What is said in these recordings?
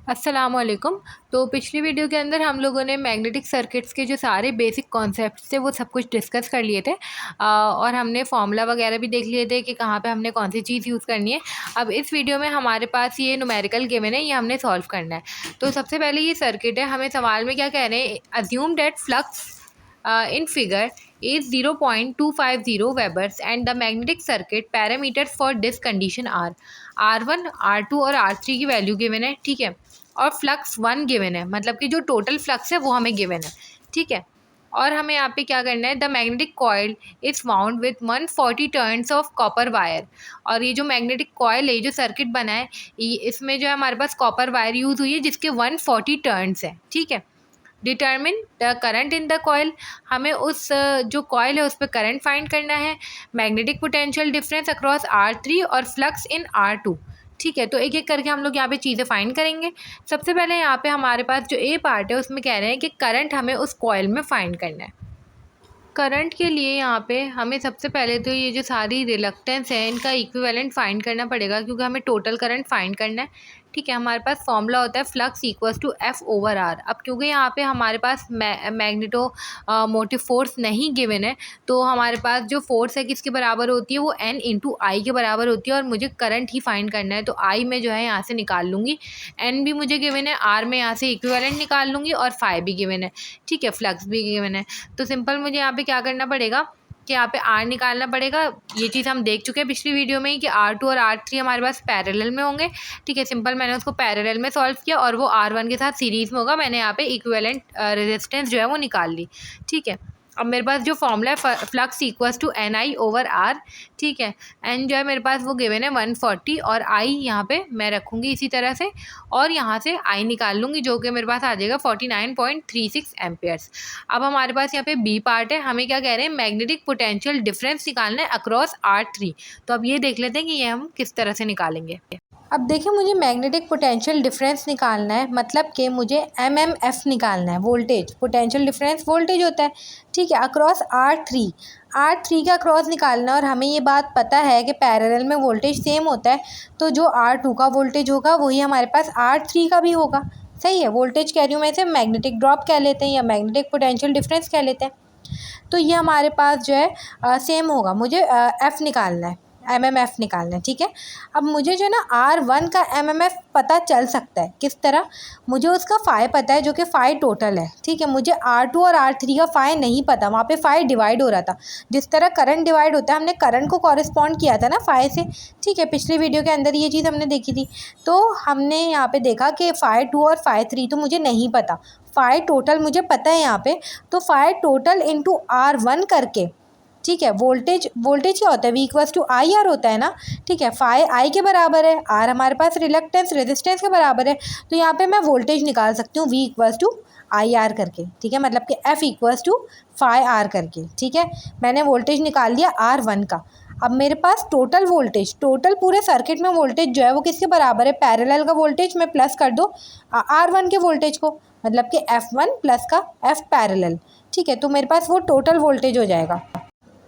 अस्सलामुअलैकुम। तो पिछली वीडियो के अंदर हम लोगों ने मैग्नेटिक सर्किट्स के जो सारे बेसिक कॉन्सेप्ट्स थे वो सब कुछ डिस्कस कर लिए थे और हमने फार्मूला वगैरह भी देख लिए थे कि कहाँ पे हमने कौन सी चीज़ यूज़ करनी है। अब इस वीडियो में हमारे पास ये न्यूमेरिकल गिवन है, ये हमने सॉल्व करना है। तो सबसे पहले ये सर्किट है, हमें सवाल में क्या कह रहे हैं, assume that flux in figure is 0.250 webers and the magnetic circuit parameters for this condition are R1, R2 और R3 की वैल्यू गिवन है, ठीक है। और फ्लक्स 1 गिवन है, मतलब कि जो टोटल फ्लक्स है वो हमें गिवन है, ठीक है। और हमें यहाँ पे क्या करना है, the magnetic coil is wound with 140 turns of copper wire. और ये जो मैग्नेटिक कॉइल है, जो सर्किट बना है, इसमें जो है हमारे पास कॉपर वायर यूज़ हुई है जिसके 140 टर्न्स है, ठीक है। Determine the current in the coil, हमें उस जो कॉइल है उस पर करंट फाइंड करना है। Magnetic potential difference across R3 और फ्लक्स इन R2, ठीक है। तो एक एक करके हम लोग यहाँ पे चीज़ें फाइंड करेंगे। सबसे पहले यहाँ पे हमारे पास जो ए पार्ट है उसमें कह रहे हैं कि करंट हमें उस कॉइल में फाइंड करना है। करंट के लिए यहाँ पे हमें सबसे पहले तो ये जो सारी रिलक्टेंस है इनका इक्विवेलेंट फाइंड करना पड़ेगा, क्योंकि हमें टोटल करंट फाइंड करना है, ठीक है। हमारे पास फॉर्मूला होता है फ्लक्स इक्वल्स टू F/R। अब क्योंकि यहाँ पे हमारे पास मैग्नेटो मोटिव फोर्स नहीं गिवन है, तो हमारे पास जो फोर्स है किसके बराबर होती है, वो N इंटू आई के बराबर होती है। और मुझे करंट ही फाइंड करना है, तो आई में जो है यहाँ से निकाल लूँगी, N भी मुझे गिवन है, R में यहाँ से इक्विवेलेंट निकाल लूँगी और फाई भी गिवन है, ठीक है, फ्लक्स भी गिवन है। तो सिंपल मुझे यहाँ पे क्या करना पड़ेगा कि यहाँ पे R निकालना पड़ेगा। ये चीज़ हम देख चुके हैं पिछली वीडियो में ही कि R2 और R3 हमारे पास पैरेलल में होंगे, ठीक है। सिंपल मैंने उसको पैरेलल में सॉल्व किया और वो R1 के साथ सीरीज़ में होगा। मैंने यहाँ पे इक्विवेलेंट रेजिस्टेंस जो है वो निकाल ली, ठीक है। अब मेरे पास जो फॉर्मूला है फ्लक्स इक्वल्स टू NI/R, ठीक है। एन जो है मेरे पास वो गिवन है 140 और आई यहाँ पे मैं रखूँगी इसी तरह से, और यहाँ से आई निकाल लूँगी जो कि मेरे पास आ जाएगा 49.36 एम्पेयर्स। अब हमारे पास यहाँ पे बी पार्ट है, हमें क्या कह रहे हैं, मैग्नेटिक पोटेंशियल डिफरेंस निकालना है अक्रॉस R3। तो अब ये देख लेते हैं कि ये हम किस तरह से निकालेंगे। अब देखिए, मुझे मैग्नेटिक पोटेंशियल डिफरेंस निकालना है, मतलब कि मुझे MMF निकालना है, वोल्टेज पोटेंशियल डिफरेंस वोल्टेज होता है, ठीक है, अक्रॉस R3 का क्रॉस निकालना। और हमें ये बात पता है कि पैरेलल में वोल्टेज सेम होता है, तो जो R2 का वोल्टेज होगा वही हमारे पास R3 का भी होगा, सही है। वोल्टेज कह रही हूँ मैं, इसे मैग्नेटिक ड्रॉप कह लेते हैं या मैग्नेटिक पोटेंशियल डिफरेंस कह लेते हैं। तो ये हमारे पास जो है सेम होगा। मुझे F निकालना है, MMF निकालना है, ठीक है। अब मुझे जो ना R1 का MMF पता चल सकता है किस तरह, मुझे उसका फाई पता है जो कि फाई टोटल है, ठीक है। मुझे R2 और R3 का फाई नहीं पता, वहाँ पे फाई डिवाइड हो रहा था। जिस तरह करंट डिवाइड होता है, हमने करंट को कॉरेस्पॉन्ड किया था ना फाई से, ठीक है। पिछली वीडियो के अंदर ये चीज़ हमने देखी थी। तो हमने यहाँ पे देखा कि फाई 2 और फाई 3 तो मुझे नहीं पता, फाई टोटल मुझे पता है यहाँ पे। तो फाई टोटल इंटू R1 करके, ठीक है, वोल्टेज क्या होता है, V इक्वल्स टू IR होता है ना, ठीक है। फाई आई के बराबर है, R हमारे पास रिलक्टेंस रेजिस्टेंस के बराबर है, तो यहाँ पे मैं वोल्टेज निकाल सकती हूँ V इक्वल्स टू IR करके, ठीक है, मतलब कि F equals to phi R करके, ठीक है। मैंने वोल्टेज निकाल लिया R1 का। अब मेरे पास टोटल वोल्टेज, टोटल पूरे सर्किट में वोल्टेज जो है वो किसके बराबर है, पैरेलल का वोल्टेज में प्लस कर दो R1 के वोल्टेज को, मतलब कि F1 प्लस का F पैरेलल, ठीक है। तो मेरे पास वो टोटल वोल्टेज हो जाएगा।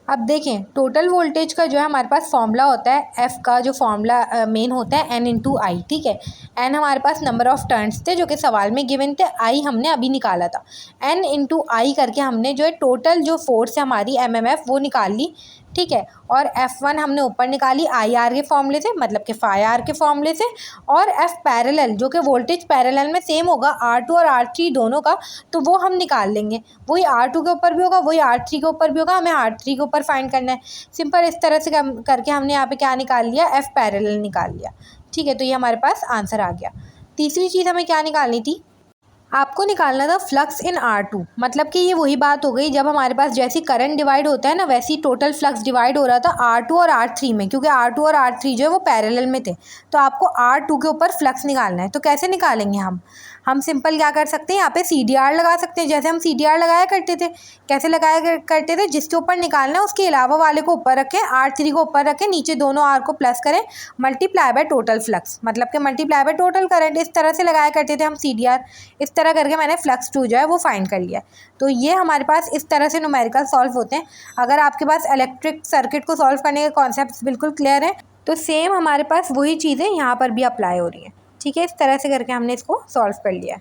अब देखें, टोटल वोल्टेज का जो है हमारे पास फॉर्मूला होता है, एफ़ का जो फॉर्मूला मेन होता है N इंटू आई, ठीक है। N हमारे पास नंबर ऑफ़ टर्न्स थे जो कि सवाल में गिवन थे, आई हमने अभी निकाला था। N इंटू आई करके हमने जो है टोटल जो फोर्स है हमारी MMF वो निकाल ली, ठीक है। और F1 हमने ऊपर निकाली IR के फॉर्मूले से, मतलब कि फाई R के फॉर्मूले से। और F पैरेलल जो कि वोल्टेज पैरेलल में सेम होगा R2 और R3 दोनों का, तो वो हम निकाल लेंगे। वही R2 के ऊपर भी होगा, वही R3 के ऊपर भी होगा, हमें R3 के ऊपर फाइंड करना है। सिंपल इस तरह से करके हमने यहाँ पे क्या निकाल लिया, F पैरेलल निकाल लिया, ठीक है। तो ये हमारे पास आंसर आ गया। तीसरी चीज़ हमें क्या निकालनी थी, आपको निकालना था फ्लक्स इन R2, मतलब कि ये वही बात हो गई, जब हमारे पास जैसी करंट डिवाइड होता है ना, वैसी टोटल फ्लक्स डिवाइड हो रहा था R2 और R3 में, क्योंकि R2 और R3 जो है वो पैरेलल में थे। तो आपको R2 के ऊपर फ्लक्स निकालना है। तो कैसे निकालेंगे हम सिंपल क्या कर सकते हैं, यहाँ पे CDR लगा सकते हैं, जैसे हम CDR लगाया करते थे। कैसे लगाया करते थे, जिसके ऊपर निकालना है उसके अलावा वाले को ऊपर रखें, R3 को ऊपर रखें, नीचे दोनों R को प्लस करें, मल्टीप्लाई बाय टोटल फ्लक्स, मतलब कि मल्टीप्लाई बाय टोटल करंट, इस तरह से लगाया करते थे हम CDR। इस तरह करके मैंने फ्लक्स 2 जो है वो फाइंड कर लिया। तो ये हमारे पास इस तरह से न्यूमेरिकल सॉल्व होते हैं। अगर आपके पास इलेक्ट्रिक सर्किट को सॉल्व करने के कॉन्सेप्ट बिल्कुल क्लियर है, तो सेम हमारे पास वही चीज़ें यहाँ पर भी अप्लाई हो रही हैं। ठीक है, इस तरह से करके हमने इसको सॉल्व कर लिया।